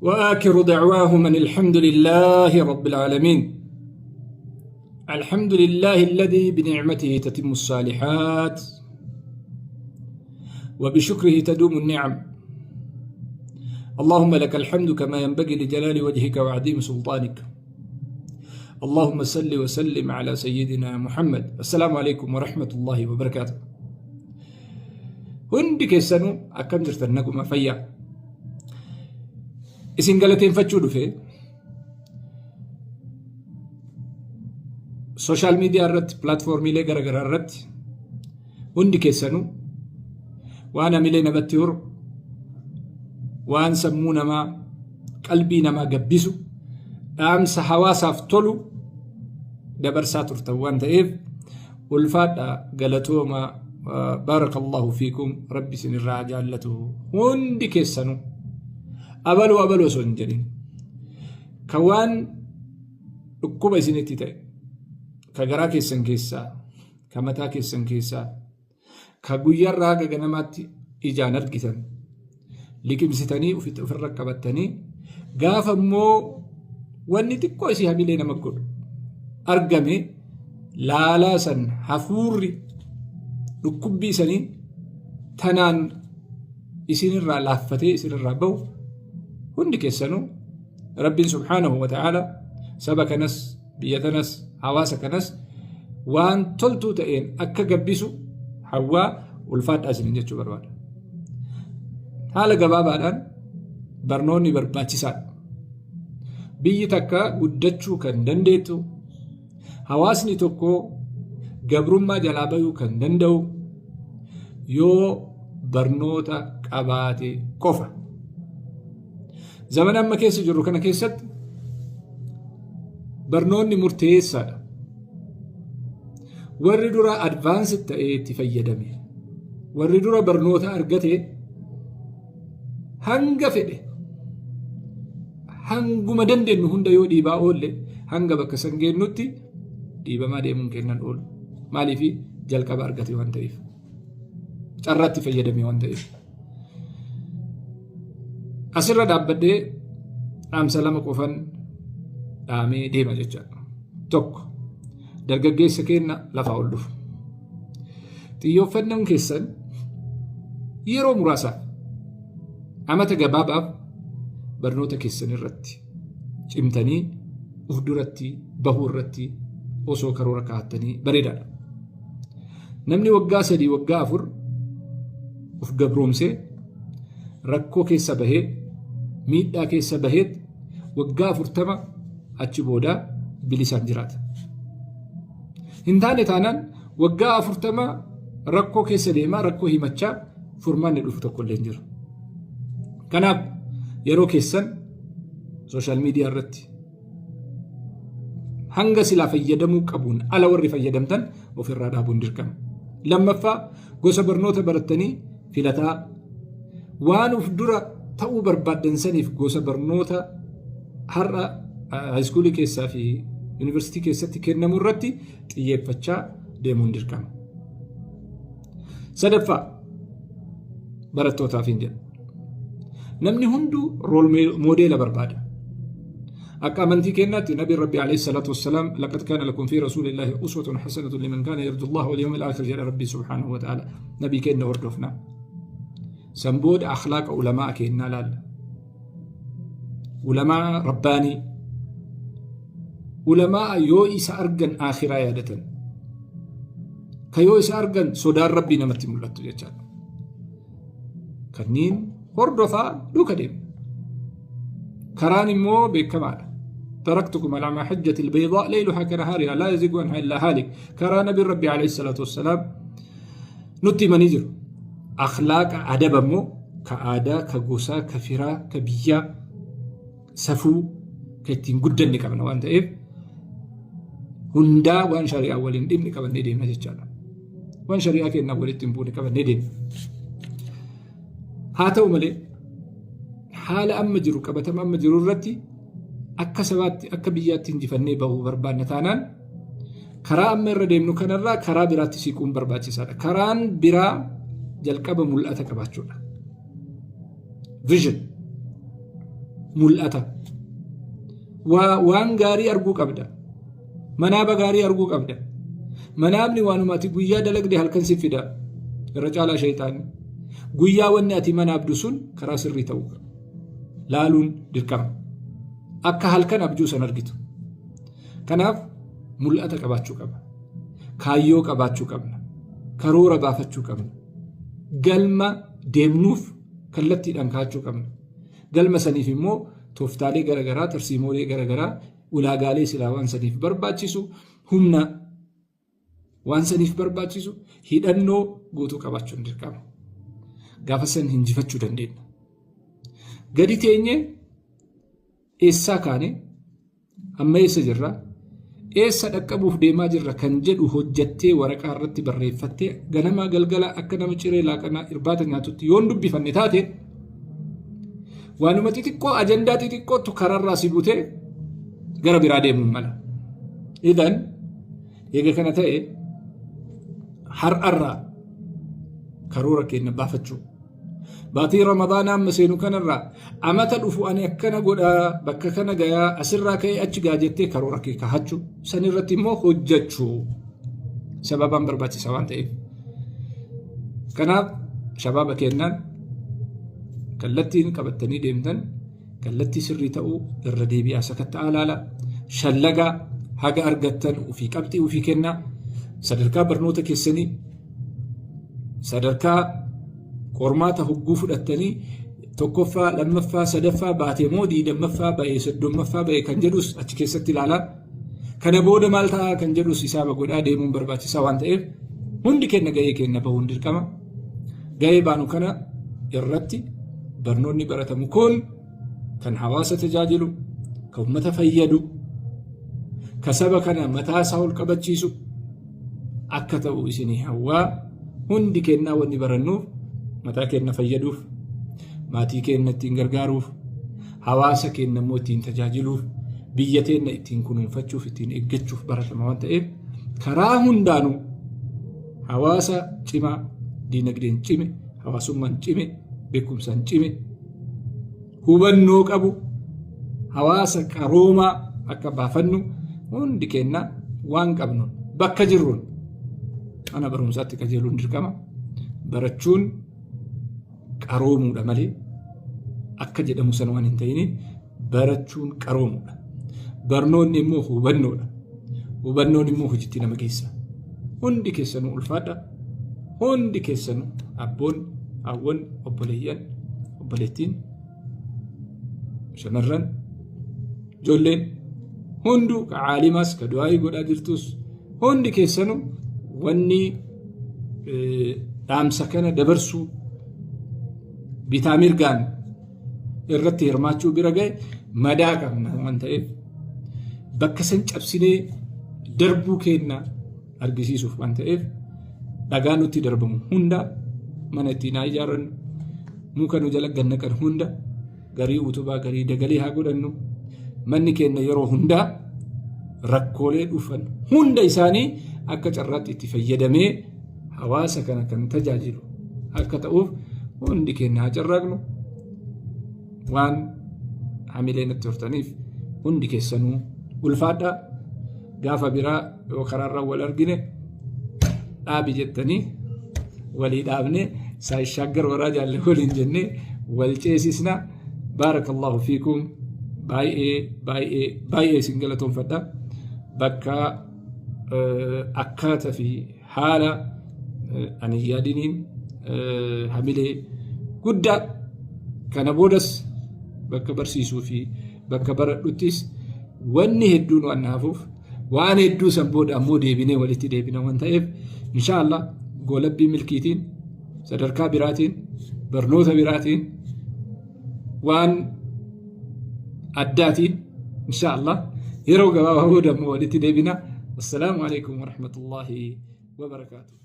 وآخر دعواهم أن الحمد لله رب العالمين. الحمد لله الذي بنعمته تتم الصالحات وبشكره تدوم النعم. اللهم لك الحمد كما ينبغي لجلال وجهك وعظيم سلطانك. اللهم صل وسلم على سيدنا محمد. السلام عليكم ورحمة الله وبركاته. هندي كيسانو أكم جرتنكم فيا isin galateeffachuu dhufe sooshaal miidiyaa irratti pilaatfoormiilee garaagaraa irratti hundi keessanuu waan hamilee namatti horu waan sammuu namaa qalbii namaa gabbisu dhaamsa hawaasaaf tolu dabarsaa turtan waan ta'eef ulfaadha galatooma baarakallahu fiikum rabbi isinirraa jaallatu hundi keessanuu abalu osoo hin jedhin ka waan dhukkuba isinitti ta'e ka garaa keessan keessaa ka mataa keessan keessaa ka guyyaarraa haga ganamaatti ijaan argitan liqimsitanii ofirra qabattanii gaafa immoo wanni xiqqoo isii hamilee nama godhu argame laalaa san hafuurri dhukkubbii isanii tanaan isinirraa laaffatee isinirraa bahu hundi keessanuu rabbiin subhaanahu wa ta'ala saba kanas biyya tanas hawaasa kanas waan toltuu ta'een akka gabbisu hawwaa ulfaadhaa isiniin jechuu barbaada. Haala gabaabaadhaan barnoonni barbaachisaadha. Biyyi takka guddachuu kan dandeettu hawaasni tokko gabrummaa jalaa bayuu kan danda'u yoo barnoota qabaate qofa. Zaman amma keessa jirru kana keessatti barnoonni murteessaadha. Warri dura advaansii ta'ee itti fayyadame, warri dura barnoota argate hanga fedhe hanguma dandeenyu hunda yoo dhiibaa oolle hanga bakka san geennutti dhiibamaa deemuun kennan oolu. Maaliif jalqaba argate waan ta'eef, carraatti fayyadame waan ta'eef. Asirra dhaabbadhee dhaamsa lama qofan dhaamee deema jechaadha. Tokko, dargaggeessa keenya lafaa ol dhufu. Xiyyeeffannaan keessan yeroo muraasaaf amata gabaabaaf barnoota keessan irratti cimtanii uf duratti bahuu irratti osoo karoora kaa'attanii bareedaadha. Namni waggaa 3 waggaa 4 uf gabroomsee rakkoo keessa bahee miidhaa keessa baheet waggaa 40 achi booda bilisaan jiraata. Hin taane taanaan waggaa 40 rakkoo keessa deemaa rakkoo himachaa furmaanni dhufu tokko illee hin jiru. Kanaaf yeroo keessan sooshaal miidiyaa irratti hanga silaa fayyadamuu qabuun ala warri fayyadamtan ofirraa dhaabuun dirqama. Lammaffaa gosa barnoota barattanii filataa waan uf dura ta'uu barbaaddan saniif gosa barnoota har'a haayiskuulii keessaa fi yuunivarsiitii keessatti kennamu irratti xiyyeeffachaa deemuun dirqama. Sadaffaa barattootaaf hin jedhu. Namni hunduu rool moodeela barbaada. Akka amantii kennaatti nabi rabbi alayhi salatu wassalaam laqad kaana lakum fi rasuulillahi uswatun hasanatun liman kaana yarju Allah wal yawmal aakhir jedha rabbi subhaanahu wa ta'ala. Nabii kenna hordofnaa. سنبود أخلاق علماء كينا لال علماء رباني علماء يو إسا أرغن آخرة يادة كيو إسا أرغن صدار ربي نمتي ملتو جاتشان كنين هردفا دو كديم كراني مو بكمال تركتكم على محجة البيضاء ليلها كنهارها لا يزيغ عنها إلا هالك كران نبي ربي عليه الصلاة والسلام نتي منيجر أخلاق أدب مو كأدا كجوسا كفرا كبيا سفو كتين جدا نكمل وانت إيه هندا وان شريعة أولين دين نكمل ندين ما تجانا وان شريعة كنا أولين تنبو نكمل ندين هاتو ملي حال أم جرو كبتم أم جرو رتي أكسبات أكبيات تنجفني بهو بربان نتانان كرا أم الرديم نكنرا كرا براتي سيكون برباتي سارة كران برا jalqaba mul'ata qabaachuudha. Vision mul'ata. Waan gaarii arguu qabda. Manaaba gaarii arguu qabda. Manaabni waanuma ati guyyaa dalagde halkan si fida. Irra caalaa shayitaanni. Guyyaa wanni ati manaabdu sun karaa sirrii ta'uu qaba. Laaluun dirqama. Akka halkan abjuu san argitu. Kanaaf mul'ata qabaachuu qaba. Kaayyoo qabaachuu qabna. Karoora baafachuu qabna. Galma deemnuuf kallattiidhaan kaachuu qabna. Galma saniif immoo tooftaalee garagaraa, tarsiimoolee garagaraa, ulaagaalee silaa waan saniif barbaachisu, humna waan saniif barbaachisu, hidhannoo guutuu qabaachuun dirqama. Gaafa san hinjifachuu dandeenya. Gadi teenye eessaa kaane amma eessa jirra? Eessa dhaqqabuuf deemaa jirra kan jedhu hojjattee waraqaa irratti barreeffattee ganamaa galgala akka nama ciree laaqanaa irbaata nyaatutti yoon dubbifanne taate waanuma xixiqqoo ajandaa xixiqqootu kararraa si butee gara biraa deemuun mala. Idan eega kana ta'e har'arraa karoora keenya baafachuu. Baatii Ramadaanaa amma seenu kanarraa amata dhufu ani akkana godhaa bakka kana gayaa asirraa ka'ee achi gaa jettee karoora kee kaahachuu. San irratti immoo hojjechuu sababaan barbaachisa waan ta'eef. Kanaaf shabaaba kennaan kallattiin qabattanii deemtan kallattii sirrii ta'uu irra deebi'aa sakatta'aa laala. Shallagaa haga argattan ofii qabxii ofii kennaa. Sadarkaa barnoota keessanii sadarkaa qormaata hogguu fudhattanii tokkoffaa, lammaffaa, sadaffaa baatee moo diidammaffaa ba'ee soddommaffaa ba'ee kan jedhus achi keessatti ilaalaa. Kana booda maal ta'a kan jedhus hisaaba godhaa deemuun barbaachisaa waan ta'eef hundi keenya gahee keenya bahuun dirqama. Gahee baanu kana irratti barnoonni baratamu kun kan hawaasa tajaajilu, kan uummata fayyadu, kan saba kana mataa isaa ol qabachiisu akka ta'u isinii hawwaa. Hundi kennaa wanni barannuuf mataa keenya fayyaduuf, maatii keenya ittiin gargaaruuf, hawaasa keenya immoo ittiin tajaajiluuf, biyya teenya ittiin kunuunfachuuf, ittiin eeggachuuf baratama waan ta'eef karaa hundaanuu hawaasa cimaa, diinagdeen cime, hawaasummaan cime, beekumsaan cime, hubannoo qabu, hawaasa qaroomaa akka baafannu hundi keenya waan qabnuun bakka jirruun mana barumsaatti qajeeluun dirqama. Barachuun qaroomuudha malee akka jedhamu san waan hin ta'in barachuun qaroomuudha. Barnoonni immoo hubannoodha. Hubannoon immoo hojiitti nama geessa. Hundi keessanuu ulfaadha. Hundi keessanuu abboon, hawwan, obboleeyyan, obboleettiin, shamarran, ijoolleen hunduu ka caalimaas ka du'aayii godhaa jirtus hundi keessanuu wanni dhaamsa kana dabarsuu bitaa mirgaan irratti hirmaachuu bira ga'e madaa qabna waan ta'eef bakka san cabsinee darbuu keenya argisiisuuf waan ta'eef dhagaa nutti darbamu hunda mana ittiin haa ijaarrannu, muka nu jala gannaqan hunda garii utubaa garii dagalee haa godhannu. Manni keenya yeroo hundaa rakkoolee dhufan hunda isaanii akka carraatti itti fayyadamee hawaasa kana kan tajaajilu akka ta'uuf hundi keenya haa carraaqnu. Waan hamilee natti hortaniif hundi keessanuu ulfaadhaa. Gaafa biraa yoo karaarra wal argine dhaabi jettanii walii dhaabne saayishaggar waraa jaalle waliin jennee wal ceesisna. Baarakallahu fiikum. Baay'ee isin galatoomfadha. Bakka akkaataa fi haala ani yaadiniin hamilee guddaa kana boodas bakka barsiisuu fi bakka baradhuttis wanni hedduun waan naafuuf waan hedduu san booda ammoo deebinee walitti deebina waan ta'eef inshaallah goolabbii milkiitiin sadarkaa biraatiin barnoota biraatiin waan addaatiin inshaallah yeroo gabaabaa booda ammoo walitti deebina. Assalaamu alaikum warahmatullahi wabarakaatuh.